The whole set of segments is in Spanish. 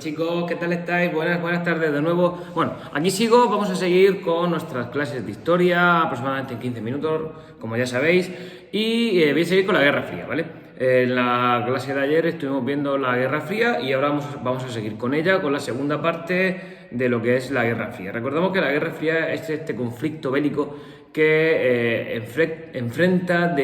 chicos, ¿qué tal estáis? Buenas tardes de nuevo. Bueno, aquí sigo, vamos a seguir con nuestras clases de historia, aproximadamente en 15 minutos, como ya sabéis, y voy a seguir con la Guerra Fría, ¿vale? En la clase de ayer estuvimos viendo la Guerra Fría y ahora vamos a seguir con ella, con la segunda parte de lo que es la Guerra Fría. Recordamos que la Guerra Fría es este conflicto bélico que enfrenta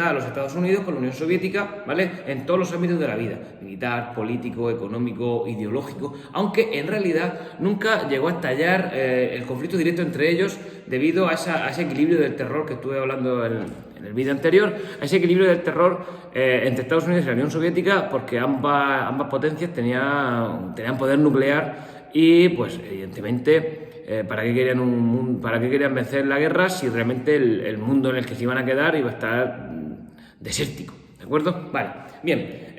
a los Estados Unidos con la Unión Soviética, ¿vale? En todos los ámbitos de la vida, militar, político, económico, ideológico, aunque en realidad nunca llegó a estallar el conflicto directo entre ellos debido a ese equilibrio del terror que estuve hablando en el vídeo anterior, a ese equilibrio del terror entre Estados Unidos y la Unión Soviética, porque ambas potencias tenían poder nuclear y, pues, evidentemente, ¿para qué querían vencer la guerra si realmente el mundo en el que se iban a quedar iba a estar desértico? ¿De acuerdo? Vale, bien.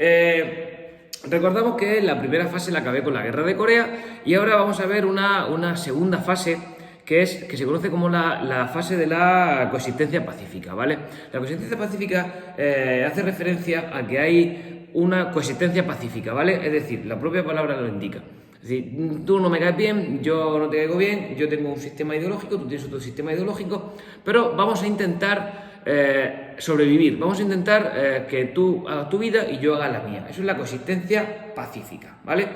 Recordamos que la primera fase la acabé con la guerra de Corea y ahora vamos a ver una segunda fase que se conoce como la fase de la coexistencia pacífica, ¿vale? La coexistencia pacífica hace referencia a que hay una coexistencia pacífica, ¿vale? Es decir, la propia palabra lo indica. Es decir, tú no me caes bien, yo no te caigo bien, yo tengo un sistema ideológico, tú tienes otro sistema ideológico, pero vamos a intentar sobrevivir, vamos a intentar que tú hagas tu vida y yo haga la mía. Eso es la coexistencia pacífica, ¿vale?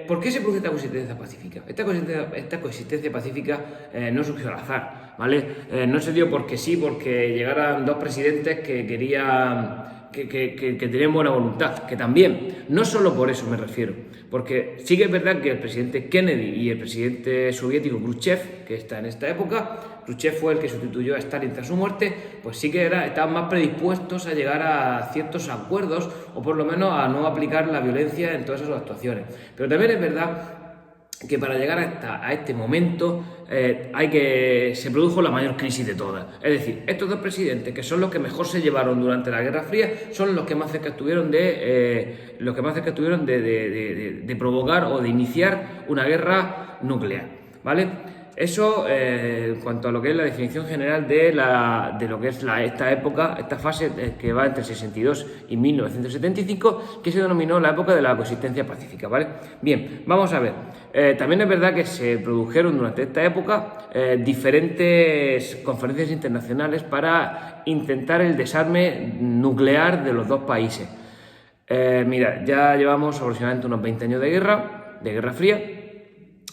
¿Por qué se produce esta coexistencia pacífica? Esta coexistencia pacífica no surgió al azar, ¿vale? No se dio porque sí, porque llegaran dos presidentes que querían... que tenían buena voluntad, que también, no solo por eso me refiero, porque sí que es verdad que el presidente Kennedy y el presidente soviético Khrushchev, que está en esta época, Khrushchev fue el que sustituyó a Stalin tras su muerte, pues sí que estaban más predispuestos a llegar a ciertos acuerdos o por lo menos a no aplicar la violencia en todas esas actuaciones. Pero también es verdad que para llegar a este momento se produjo la mayor crisis de todas. Es decir, estos dos presidentes, que son los que mejor se llevaron durante la Guerra Fría, son los que más cerca estuvieron de provocar o de iniciar una guerra nuclear, ¿vale? Eso en cuanto a lo que es la definición general de lo que es esta época, esta fase que va entre 62 y 1975, que se denominó la época de la coexistencia pacífica, ¿vale? Bien, vamos a ver. También es verdad que se produjeron durante esta época diferentes conferencias internacionales para intentar el desarme nuclear de los dos países. Mira, ya llevamos aproximadamente unos 20 años de Guerra Fría,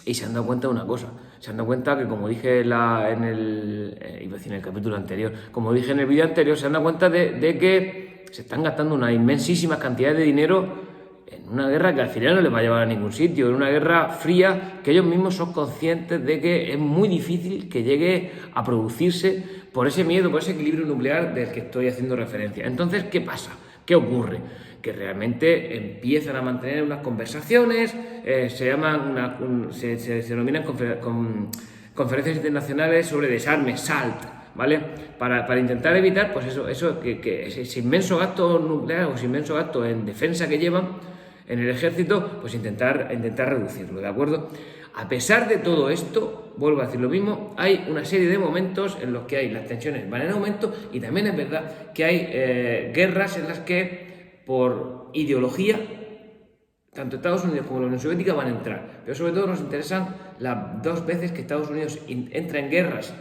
y se han dado cuenta de una cosa. Se han dado cuenta que, como dije en el capítulo anterior, como dije en el vídeo anterior, se han dado cuenta de que se están gastando una inmensísima cantidad de dinero en una guerra que al final no les va a llevar a ningún sitio, en una guerra fría que ellos mismos son conscientes de que es muy difícil que llegue a producirse por ese miedo, por ese equilibrio nuclear del que estoy haciendo referencia. Entonces, ¿qué pasa? ¿Qué ocurre? Que realmente empiezan a mantener unas conversaciones, se denominan conferencias internacionales sobre desarme, SALT, ¿vale? Para intentar evitar, pues ese inmenso gasto nuclear o ese inmenso gasto en defensa que llevan en el ejército, pues intentar reducirlo, ¿de acuerdo? A pesar de todo esto, vuelvo a decir lo mismo, hay una serie de momentos en los que las tensiones van en aumento y también es verdad que hay guerras en las que por ideología, tanto Estados Unidos como la Unión Soviética van a entrar. Pero sobre todo nos interesan las dos veces que Estados Unidos entra en guerras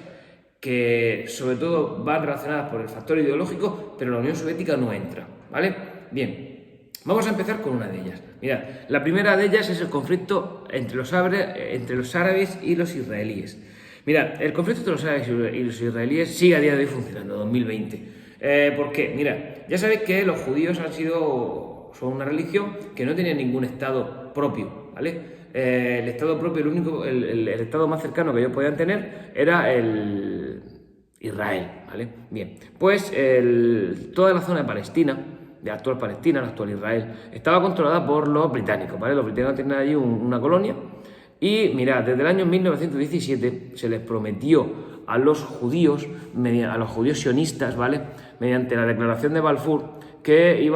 que sobre todo van relacionadas por el factor ideológico, pero la Unión Soviética no entra, ¿vale? Bien, vamos a empezar con una de ellas. Mirad, la primera de ellas es el conflicto entre los árabes y los israelíes. Mirad, el conflicto entre los árabes y los israelíes sigue a día de hoy funcionando, 2020. ¿Por qué? Mira, ya sabéis que los judíos son una religión que no tenía ningún estado propio, ¿vale? El estado propio, el estado más cercano que ellos podían tener era el Israel, ¿vale? Bien, pues toda la zona de Palestina, de la actual Palestina, la actual Israel, estaba controlada por los británicos, ¿vale? Los británicos tenían allí una colonia y, mirad, desde el año 1917 se les prometió a los judíos sionistas, ¿vale?, mediante la declaración de Balfour, que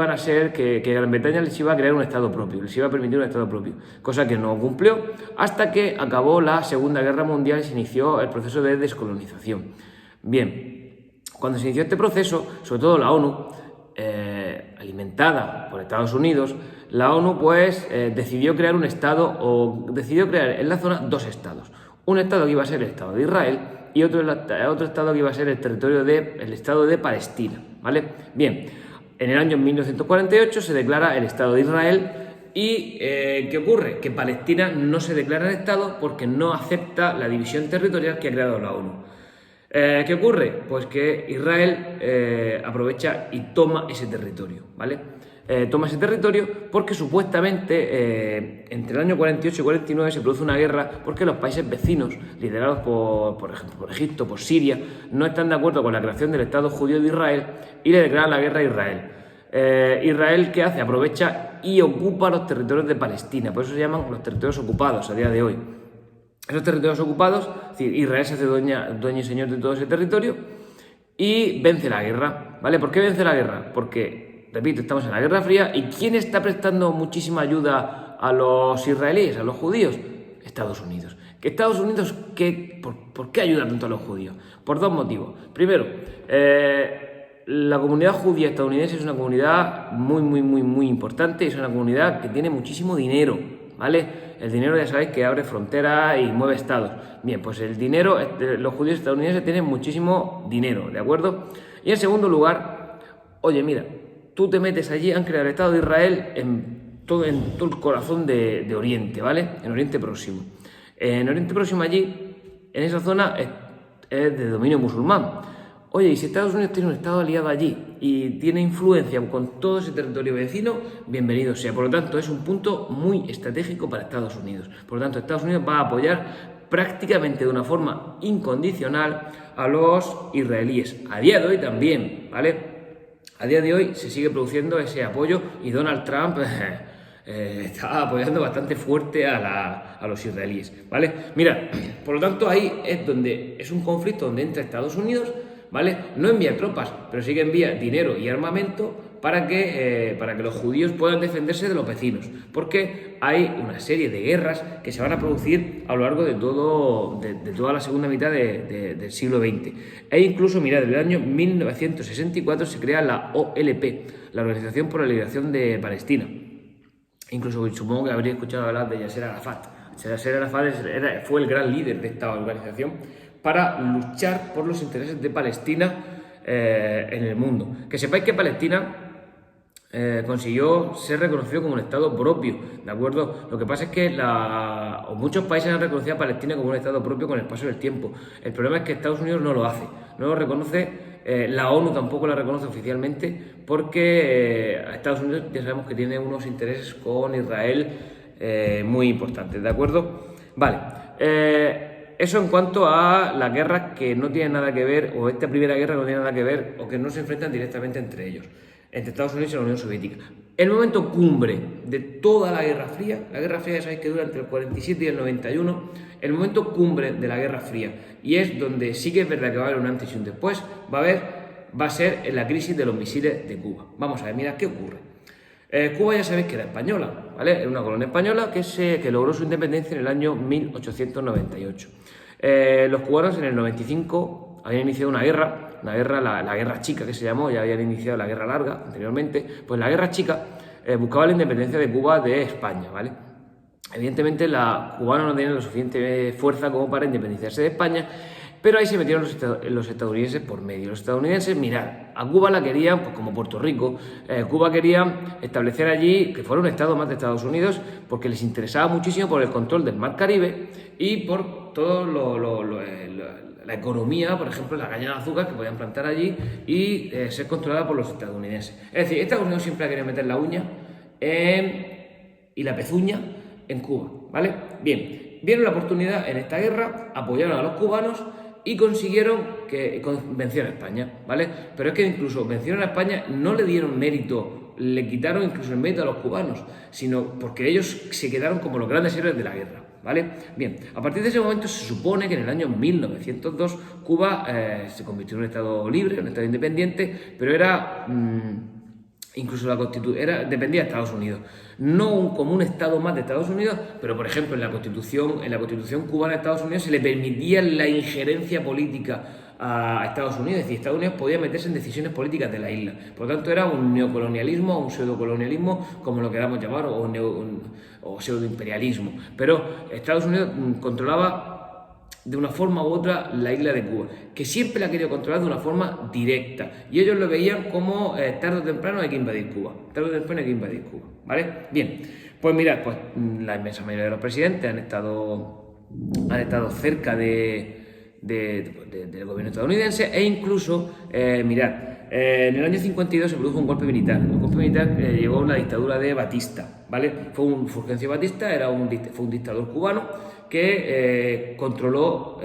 Gran Bretaña les iba a crear un estado propio, les iba a permitir un estado propio, cosa que no cumplió hasta que acabó la Segunda Guerra Mundial y se inició el proceso de descolonización. Bien, cuando se inició este proceso, sobre todo la ONU, alimentada por Estados Unidos, la ONU pues decidió crear un estado, o decidió crear en la zona dos estados. Un estado que iba a ser el Estado de Israel y otro estado que iba a ser el Estado de Palestina, ¿vale? Bien, en el año 1948 se declara el Estado de Israel y ¿qué ocurre? Que Palestina no se declara el Estado porque no acepta la división territorial que ha creado la ONU. ¿Qué ocurre? Pues que Israel aprovecha y toma ese territorio, ¿vale? Toma ese territorio porque supuestamente entre el año 48 y 49 se produce una guerra porque los países vecinos, liderados por ejemplo, por Egipto, por Siria, no están de acuerdo con la creación del Estado judío de Israel y le declaran la guerra a Israel. Israel, ¿qué hace? Aprovecha y ocupa los territorios de Palestina, por eso se llaman los territorios ocupados a día de hoy. Esos territorios ocupados, es decir, Israel se hace dueño y señor de todo ese territorio y vence la guerra, ¿vale? ¿Por qué vence la guerra? Porque, repito, estamos en la Guerra Fría y ¿quién está prestando muchísima ayuda a los israelíes, a los judíos? Estados Unidos. ¿Que Estados Unidos por qué ayuda tanto a los judíos? Por dos motivos. Primero, la comunidad judía estadounidense es una comunidad muy importante, es una comunidad que tiene muchísimo dinero, ¿vale? El dinero ya sabéis que abre fronteras y mueve estados. Bien, pues el dinero, los judíos estadounidenses tienen muchísimo dinero, ¿de acuerdo? Y en segundo lugar, oye, mira, tú te metes allí, han creado el Estado de Israel en todo el corazón de Oriente, ¿vale? En Oriente Próximo. En Oriente Próximo allí, en esa zona, es de dominio musulmán. Oye, y si Estados Unidos tiene un Estado aliado allí y tiene influencia con todo ese territorio vecino, bienvenido sea. Por lo tanto, es un punto muy estratégico para Estados Unidos. Por lo tanto, Estados Unidos va a apoyar prácticamente de una forma incondicional a los israelíes. A día de hoy también, ¿vale? A día de hoy se sigue produciendo ese apoyo y Donald Trump está apoyando bastante fuerte a los israelíes, ¿vale? Mira, por lo tanto, ahí es donde es un conflicto donde entra Estados Unidos, ¿vale? No envía tropas, pero sí que envía dinero y armamento para que los judíos puedan defenderse de los vecinos, porque hay una serie de guerras que se van a producir a lo largo de toda la segunda mitad del siglo XX. E incluso, mirad, en el año 1964 se crea la OLP, la Organización por la Liberación de Palestina. Incluso supongo que habría escuchado hablar de Yasser Arafat. Yasser Arafat fue el gran líder de esta organización para luchar por los intereses de Palestina en el mundo. Que sepáis que Palestina consiguió ser reconocido como un Estado propio, ¿de acuerdo? Lo que pasa es que muchos países han reconocido a Palestina como un Estado propio con el paso del tiempo. El problema es que Estados Unidos no lo hace, no lo reconoce, la ONU tampoco la reconoce oficialmente porque Estados Unidos ya sabemos que tiene unos intereses con Israel muy importantes, ¿de acuerdo? Vale. Eso en cuanto a las guerras que no tienen nada que ver, o esta primera guerra no tiene nada que ver, o que no se enfrentan directamente entre ellos, entre Estados Unidos y la Unión Soviética. El momento cumbre de toda la Guerra Fría ya sabéis que dura entre el 47 y el 91, el momento cumbre de la Guerra Fría, y es donde sí que es verdad que va a haber un antes y un después, va a ser en la crisis de los misiles de Cuba. Vamos a ver, mira, ¿qué ocurre? Cuba ya sabéis que era española, ¿vale? Era una colonia española que logró su independencia en el año 1898. Los cubanos en el 95 habían iniciado una guerra, la Guerra Chica que se llamó, ya habían iniciado la Guerra Larga anteriormente, pues la Guerra Chica buscaba la independencia de Cuba de España, ¿vale? Evidentemente los cubanos no tenían la suficiente fuerza como para independizarse de España, pero ahí se metieron los estadounidenses por medio. Los estadounidenses, mirad, a Cuba la querían, pues como Puerto Rico, Cuba quería establecer allí que fuera un estado más de Estados Unidos porque les interesaba muchísimo por el control del Mar Caribe y por todo la economía, por ejemplo, la caña de azúcar que podían plantar allí y ser controlada por los estadounidenses. Es decir, Estados Unidos siempre ha querido meter la uña y la pezuña en Cuba, ¿vale? Bien, vieron la oportunidad en esta guerra, apoyaron a los cubanos y consiguieron que vencieran a España, ¿vale? Pero es que incluso vencieron a España, no le dieron mérito, le quitaron incluso el mérito a los cubanos, sino porque ellos se quedaron como los grandes héroes de la guerra, ¿vale? Bien, a partir de ese momento se supone que en el año 1902 Cuba se convirtió en un estado libre, un estado independiente, pero era... incluso dependía de Estados Unidos. No como un estado más de Estados Unidos, pero por ejemplo en la Constitución cubana de Estados Unidos se le permitía la injerencia política a Estados Unidos, es decir, Estados Unidos podía meterse en decisiones políticas de la isla. Por lo tanto, era un neocolonialismo, un pseudocolonialismo, como lo queramos llamar, o pseudoimperialismo. Pero Estados Unidos controlaba de una forma u otra la isla de Cuba, que siempre la ha querido controlar de una forma directa, y ellos lo veían como tarde o temprano hay que invadir Cuba, tarde o temprano hay que invadir Cuba, ¿vale? Bien, pues mirad, pues la inmensa mayoría de los presidentes han estado cerca del gobierno estadounidense, e incluso, mirad, en el año 52 se produjo un golpe militar. El golpe militar llegó a la dictadura de Batista, ¿vale? Fulgencio Batista fue un dictador cubano que controló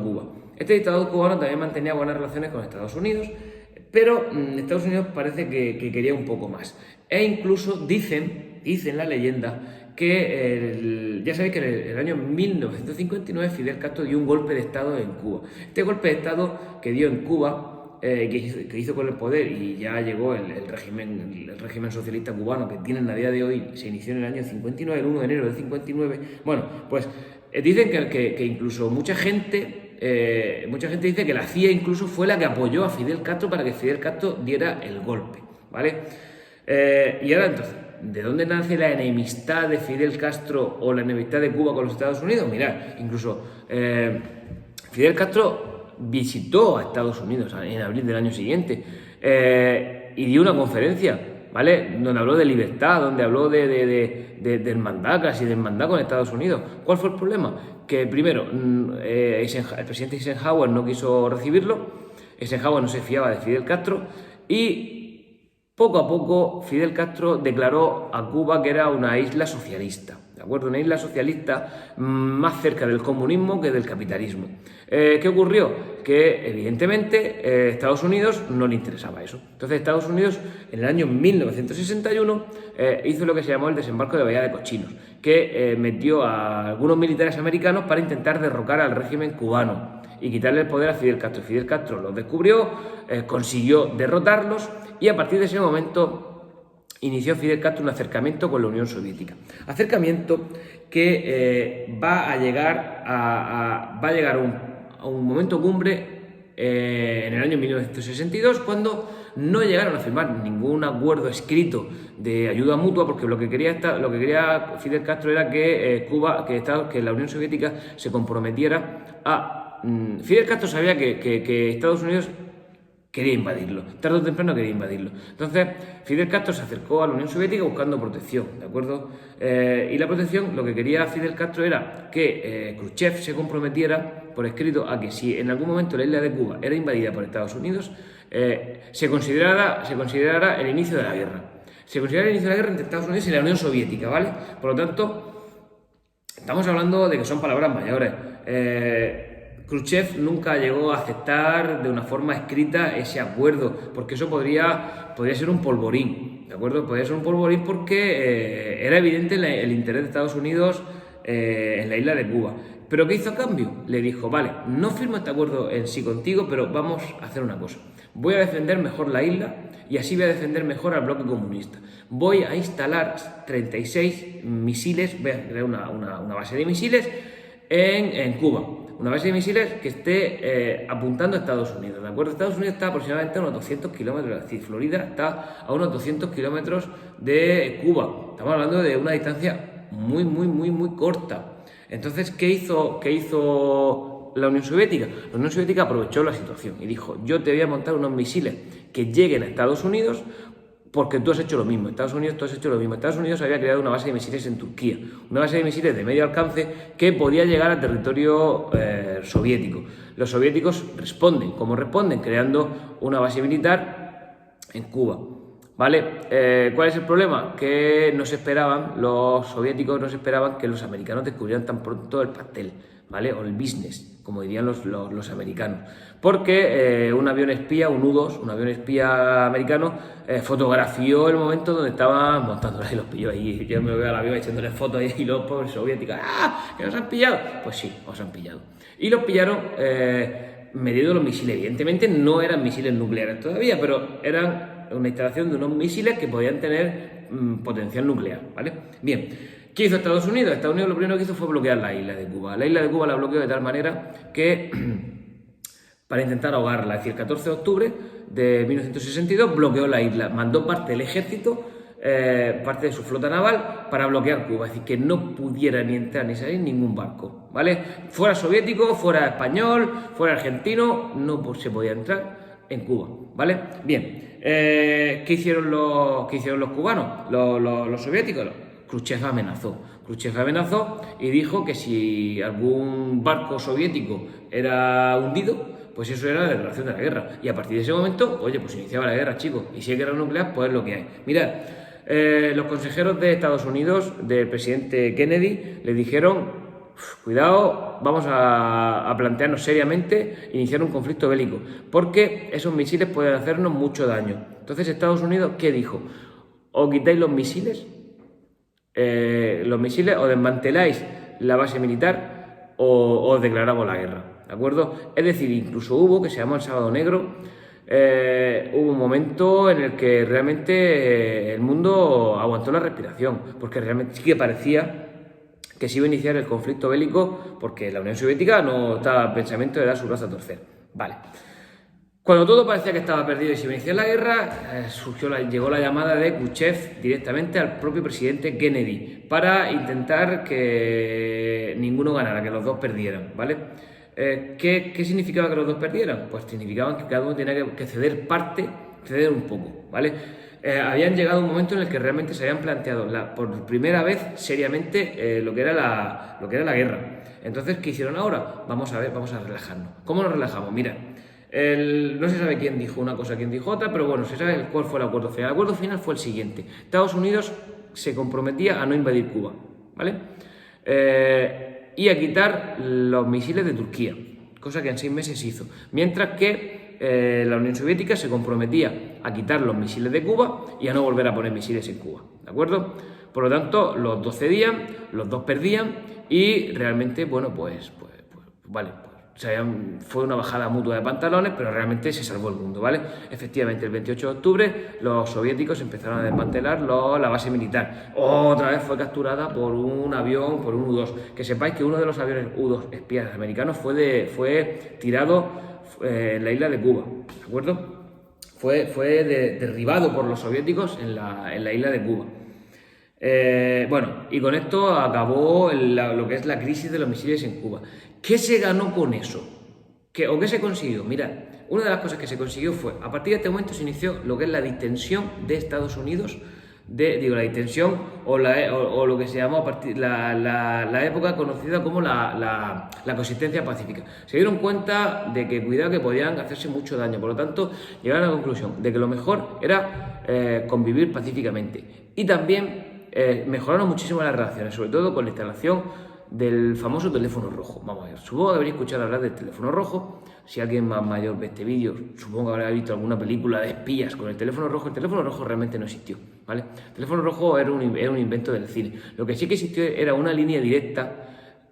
Cuba. Este dictador cubano también mantenía buenas relaciones con Estados Unidos, pero Estados Unidos parece que quería un poco más. E incluso dicen la leyenda que ya sabéis que en el año 1959 Fidel Castro dio un golpe de Estado en Cuba. Este golpe de Estado que dio en Cuba, que hizo con el poder, y ya llegó el régimen socialista cubano que tienen a día de hoy, se inició en el año 59, el 1 de enero del 59. Bueno, pues dicen que incluso mucha gente dice que la CIA incluso fue la que apoyó a Fidel Castro para que Fidel Castro diera el golpe, ¿vale? Y ahora entonces, ¿de dónde nace la enemistad de Fidel Castro o la enemistad de Cuba con los Estados Unidos? Mirad, incluso Fidel Castro visitó a Estados Unidos en abril del año siguiente y dio una conferencia, ¿vale? Donde habló de libertad, donde habló de hermandad, casi de hermandad con Estados Unidos. ¿Cuál fue el problema? Que primero, el presidente Eisenhower no quiso recibirlo, Eisenhower no se fiaba de Fidel Castro, y poco a poco Fidel Castro declaró a Cuba que era una isla socialista, ¿de acuerdo? Una isla socialista más cerca del comunismo que del capitalismo. ¿Qué ocurrió? Que evidentemente Estados Unidos no le interesaba eso. Entonces Estados Unidos en el año 1961 hizo lo que se llamó el desembarco de Bahía de Cochinos, que metió a algunos militares americanos para intentar derrocar al régimen cubano y quitarle el poder a Fidel Castro. Fidel Castro los descubrió, consiguió derrotarlos, y a partir de ese momento inició Fidel Castro un acercamiento con la Unión Soviética. Acercamiento que va a llegar a un momento cumbre en el año 1962, cuando no llegaron a firmar ningún acuerdo escrito de ayuda mutua, porque lo que quería Fidel Castro era que que la Unión Soviética se comprometiera a... Fidel Castro sabía que Estados Unidos quería invadirlo, tarde o temprano quería invadirlo. Entonces, Fidel Castro se acercó a la Unión Soviética buscando protección, ¿de acuerdo? Y la protección, lo que quería Fidel Castro era que Khrushchev se comprometiera por escrito a que si en algún momento la isla de Cuba era invadida por Estados Unidos, se considerara el inicio de la guerra. Se considerara el inicio de la guerra entre Estados Unidos y la Unión Soviética, ¿vale? Por lo tanto, estamos hablando de que son palabras mayores. Khrushchev nunca llegó a aceptar de una forma escrita ese acuerdo, porque eso podría ser un polvorín, ¿de acuerdo? Podría ser un polvorín porque era evidente el interés de Estados Unidos en la isla de Cuba. ¿Pero qué hizo a cambio? Le dijo, vale, no firmo este acuerdo en sí contigo, pero vamos a hacer una cosa. Voy a defender mejor la isla y así voy a defender mejor al bloque comunista. Voy a instalar 36 misiles, voy a crear una base de misiles en Cuba. Una base de misiles que esté apuntando a Estados Unidos, ¿de acuerdo? Estados Unidos está aproximadamente a unos 200 kilómetros, es decir, Florida está a unos 200 kilómetros de Cuba. Estamos hablando de una distancia muy corta. Entonces, ¿qué hizo la Unión Soviética? La Unión Soviética aprovechó la situación y dijo, yo te voy a montar unos misiles que lleguen a Estados Unidos, porque tú has hecho lo mismo. Estados Unidos, tú has hecho lo mismo. Estados Unidos había creado una base de misiles en Turquía, una base de misiles de medio alcance que podía llegar al territorio soviético. Los soviéticos responden. ¿Cómo responden? Creando una base militar en Cuba. ¿Vale? ¿Cuál es el problema? Que los soviéticos no se esperaban que los americanos descubrieran tan pronto el pastel, ¿vale? O el business, como dirían los americanos. Porque un avión espía, un U-2, un avión espía americano, fotografió el momento donde estaban montándola y los pilló ahí. Yo me veo al avión echándole fotos ahí y los pobres soviéticos, ¡ah! ¿Que nos han pillado? Pues sí, os han pillado. Y los pillaron medido los misiles. Evidentemente no eran misiles nucleares todavía, pero eran una instalación de unos misiles que podían tener potencial nuclear, ¿vale? Bien, ¿qué hizo Estados Unidos? Estados Unidos lo primero que hizo fue bloquear la isla de Cuba. La isla de Cuba la bloqueó de tal manera que para intentar ahogarla. Es decir, el 14 de octubre de 1962 bloqueó la isla, mandó parte del ejército, parte de su flota naval, para bloquear Cuba, es decir, que no pudiera ni entrar ni salir ningún barco, ¿vale? Fuera soviético, fuera español, fuera argentino, no se podía entrar en Cuba, ¿vale? Bien, ¿qué hicieron los cubanos, los soviéticos? Khrushchev amenazó y dijo que si algún barco soviético era hundido, pues eso era la declaración de la guerra. Y a partir de ese momento, oye, pues iniciaba la guerra, chicos. Y si hay guerra nuclear, pues es lo que hay. Mirad, los consejeros de Estados Unidos, del presidente Kennedy, le dijeron: cuidado, vamos a plantearnos seriamente iniciar un conflicto bélico, porque esos misiles pueden hacernos mucho daño. Entonces, Estados Unidos, ¿qué dijo? O quitáis los misiles, o desmanteláis la base militar, o os declaramos la guerra, ¿de acuerdo? Es decir, incluso hubo, que se llamó el Sábado Negro, hubo un momento en el que realmente el mundo aguantó la respiración, porque realmente sí que parecía que se iba a iniciar el conflicto bélico, porque la Unión Soviética no estaba en pensamiento de dar su brazo a torcer. Vale. Cuando todo parecía que estaba perdido y se iba a iniciar la guerra, llegó la llamada de Khrushchev directamente al propio presidente Kennedy para intentar que ninguno ganara, que los dos perdieran, ¿vale? ¿Qué significaba que los dos perdieran? Pues significaba que cada uno tenía que ceder un poco, ¿vale? Habían llegado a un momento en el que realmente se habían planteado por primera vez seriamente lo que era la guerra. Entonces, ¿qué hicieron ahora? Vamos a relajarnos. ¿Cómo nos relajamos? Mira, no se sabe quién dijo una cosa, quién dijo otra, pero bueno, se sabe cuál fue el acuerdo final. El acuerdo final fue el siguiente: Estados Unidos se comprometía a no invadir Cuba, ¿vale? Y a quitar los misiles de Turquía, cosa que en 6 meses se hizo. Mientras que la Unión Soviética se comprometía a quitar los misiles de Cuba y a no volver a poner misiles en Cuba, ¿de acuerdo? Por lo tanto, los dos cedían, los dos perdían y realmente, bueno, pues vale. O sea, fue una bajada mutua de pantalones, pero realmente se salvó el mundo, ¿vale? Efectivamente, el 28 de octubre los soviéticos empezaron a desmantelar la base militar. Otra vez fue capturada por un avión, por un U-2. Que sepáis que uno de los aviones U-2 espías americanos fue tirado en la isla de Cuba, ¿de acuerdo? Fue derribado por los soviéticos en la isla de Cuba. Bueno, y con esto acabó lo que es la crisis de los misiles en Cuba. ¿Qué se ganó con eso? ¿Qué se consiguió? Mirad, una de las cosas que se consiguió fue, a partir de este momento se inició lo que es la distensión de Estados Unidos, la distensión o lo que se llamó la época conocida como la coexistencia pacífica. Se dieron cuenta de que, cuidado, que podían hacerse mucho daño, por lo tanto llegaron a la conclusión de que lo mejor era convivir pacíficamente. Y también mejoraron muchísimo las relaciones, sobre todo con la instalación del famoso teléfono rojo. Vamos a ver, supongo que habréis escuchado hablar del teléfono rojo. Si alguien más mayor ve este vídeo, supongo que habrá visto alguna película de espías con el teléfono rojo. El teléfono rojo realmente no existió, ¿vale? El teléfono rojo era un invento del cine. Lo que sí que existió era una línea directa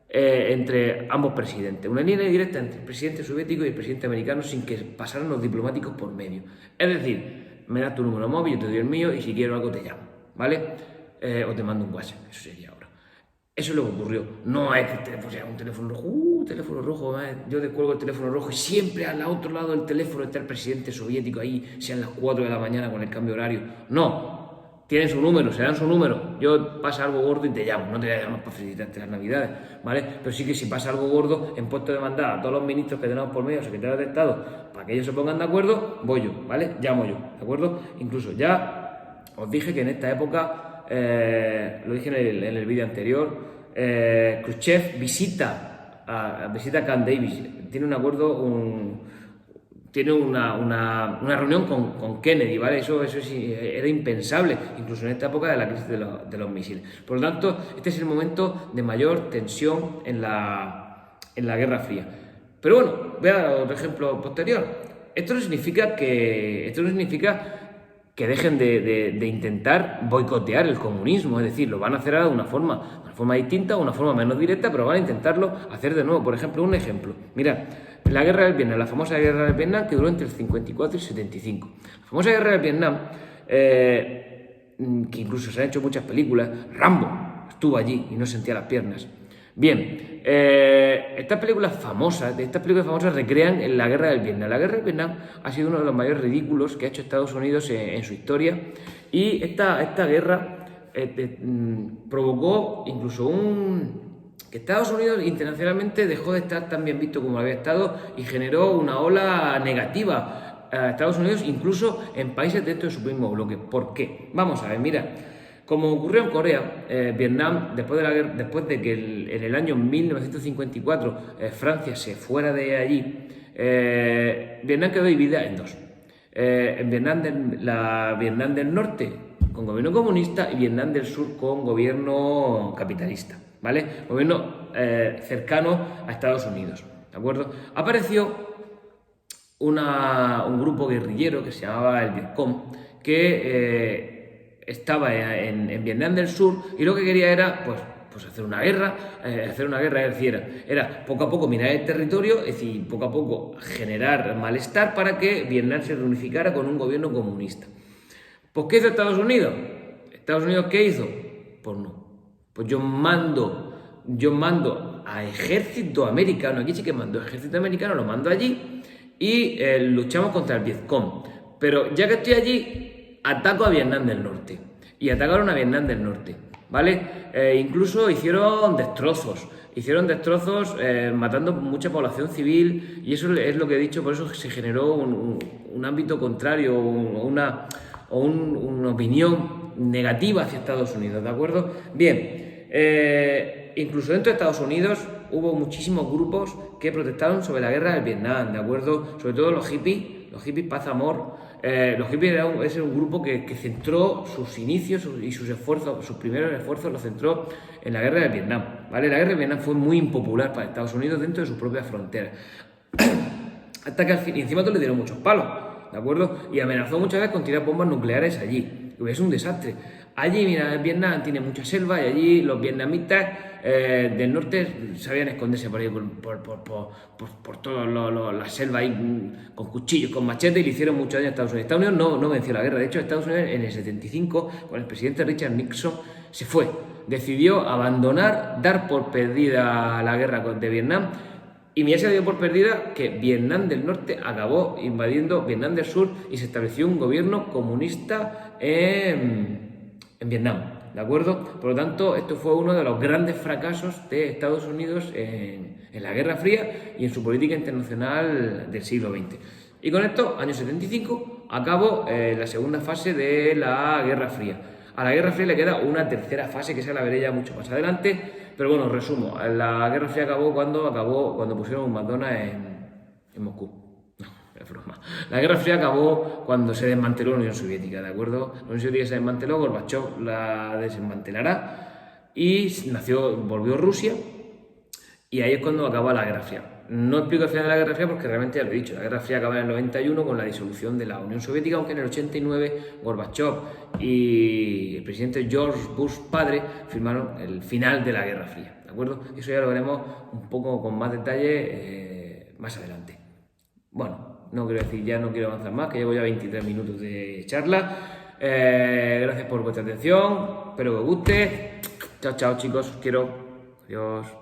entre ambos presidentes. Una línea directa entre el presidente soviético y el presidente americano sin que pasaran los diplomáticos por medio. Es decir, me das tu número móvil, yo te doy el mío y si quiero algo te llamo, ¿vale? O te mando un WhatsApp, eso sería ahora. Eso es lo que ocurrió. No es que un teléfono rojo, yo descuelgo el teléfono rojo y siempre al otro lado del teléfono está el presidente soviético ahí, sean las 4 de la mañana con el cambio horario. No, tienen su número, se dan su número. Yo pasa algo gordo y te llamo, no te voy a llamar para felicitarte las navidades, ¿vale? Pero sí que si pasa algo gordo, en puesto de mandar a todos los ministros que tenemos por medio, secretarios de Estado, para que ellos se pongan de acuerdo, voy yo, ¿vale? Llamo yo, ¿de acuerdo? Incluso ya os dije que en esta época, lo dije en el vídeo anterior, Khrushchev visita a Camp David, tiene un acuerdo, tiene una reunión con Kennedy, ¿vale? Eso era impensable, incluso en esta época de la crisis de los misiles. Por lo tanto, este es el momento de mayor tensión en la Guerra Fría. Pero bueno, vea otro ejemplo posterior. Esto no significa que dejen de intentar boicotear el comunismo, es decir, lo van a hacer de una forma distinta, una forma menos directa, pero van a intentarlo hacer de nuevo. Por ejemplo, un ejemplo. Mira, la guerra del Vietnam, la famosa guerra del Vietnam que duró entre el 54 y el 75. La famosa guerra del Vietnam, que incluso se han hecho muchas películas. Rambo estuvo allí y no sentía las piernas. Bien, estas películas famosas recrean la guerra del Vietnam. La guerra del Vietnam ha sido uno de los mayores ridículos que ha hecho Estados Unidos en su historia, y esta guerra provocó incluso que Estados Unidos internacionalmente dejó de estar tan bien visto como había estado y generó una ola negativa a Estados Unidos, incluso en países dentro de su mismo bloque. ¿Por qué? Vamos a ver, mira. Como ocurrió en Corea, Vietnam, después de que en el año 1954 Francia se fuera de allí, Vietnam quedó dividida en dos. Vietnam del Norte con gobierno comunista y Vietnam del Sur con gobierno capitalista, ¿vale? Gobierno cercano a Estados Unidos, ¿de acuerdo? Apareció un grupo guerrillero que se llamaba el Vietcong, que estaba en Vietnam del Sur, y lo que quería era pues hacer una guerra, es decir, era poco a poco minar el territorio, es decir, poco a poco generar malestar para que Vietnam se reunificara con un gobierno comunista. Pues ¿qué hizo Estados Unidos? ¿Estados Unidos qué hizo? Pues no. Pues yo mando a ejército americano, aquí sí que mando ejército americano, lo mando allí y luchamos contra el Vietcong. Pero ya que estoy allí, ataco a Vietnam del Norte. Y atacaron a Vietnam del Norte, ¿vale? Incluso hicieron destrozos matando mucha población civil, y eso es lo que he dicho, por eso se generó un ámbito contrario, una opinión negativa hacia Estados Unidos, ¿de acuerdo? Bien, incluso dentro de Estados Unidos hubo muchísimos grupos que protestaron sobre la guerra del Vietnam, ¿de acuerdo? Sobre todo los hippies, paz, amor. Los hippies es un grupo que centró sus inicios y sus primeros esfuerzos los centró en la guerra del Vietnam, ¿vale? La guerra del Vietnam fue muy impopular para Estados Unidos dentro de sus propias fronteras. Hasta que al fin, y encima le dieron muchos palos, ¿de acuerdo? Y amenazó muchas veces con tirar bombas nucleares allí. Es un desastre. Allí, mira, Vietnam tiene mucha selva, y allí los vietnamitas del norte sabían esconderse por ahí, por toda la selva ahí, con cuchillos, con machetes, y le hicieron mucho daño a Estados Unidos. Estados Unidos no venció la guerra. De hecho, Estados Unidos en el 75, con el presidente Richard Nixon, se fue. Decidió abandonar, dar por perdida la guerra de Vietnam. Y ya se dio por perdida que Vietnam del Norte acabó invadiendo Vietnam del Sur y se estableció un gobierno comunista en Vietnam, ¿de acuerdo? Por lo tanto, esto fue uno de los grandes fracasos de Estados Unidos en la Guerra Fría y en su política internacional del siglo XX. Y con esto, año 75, acabó la segunda fase de la Guerra Fría. A la Guerra Fría le queda una tercera fase, que esa la veré ya mucho más adelante, pero bueno, resumo. La Guerra Fría acabó cuando pusieron un McDonald's en Moscú. No, es broma. La Guerra Fría acabó cuando se desmanteló la Unión Soviética, ¿de acuerdo? La Unión Soviética se desmanteló, Gorbachov la desmantelará y volvió Rusia, y ahí es cuando acaba la Guerra Fría. No explico el final de la Guerra Fría porque realmente ya lo he dicho. La Guerra Fría acaba en el 91 con la disolución de la Unión Soviética, aunque en el 89 Gorbachov y el presidente George Bush padre firmaron el final de la Guerra Fría, ¿de acuerdo? Eso ya lo veremos un poco con más detalle más adelante. Bueno, no quiero avanzar más, que llevo ya 23 minutos de charla. Gracias por vuestra atención, espero que os guste. Chao, chao chicos, os quiero. Adiós.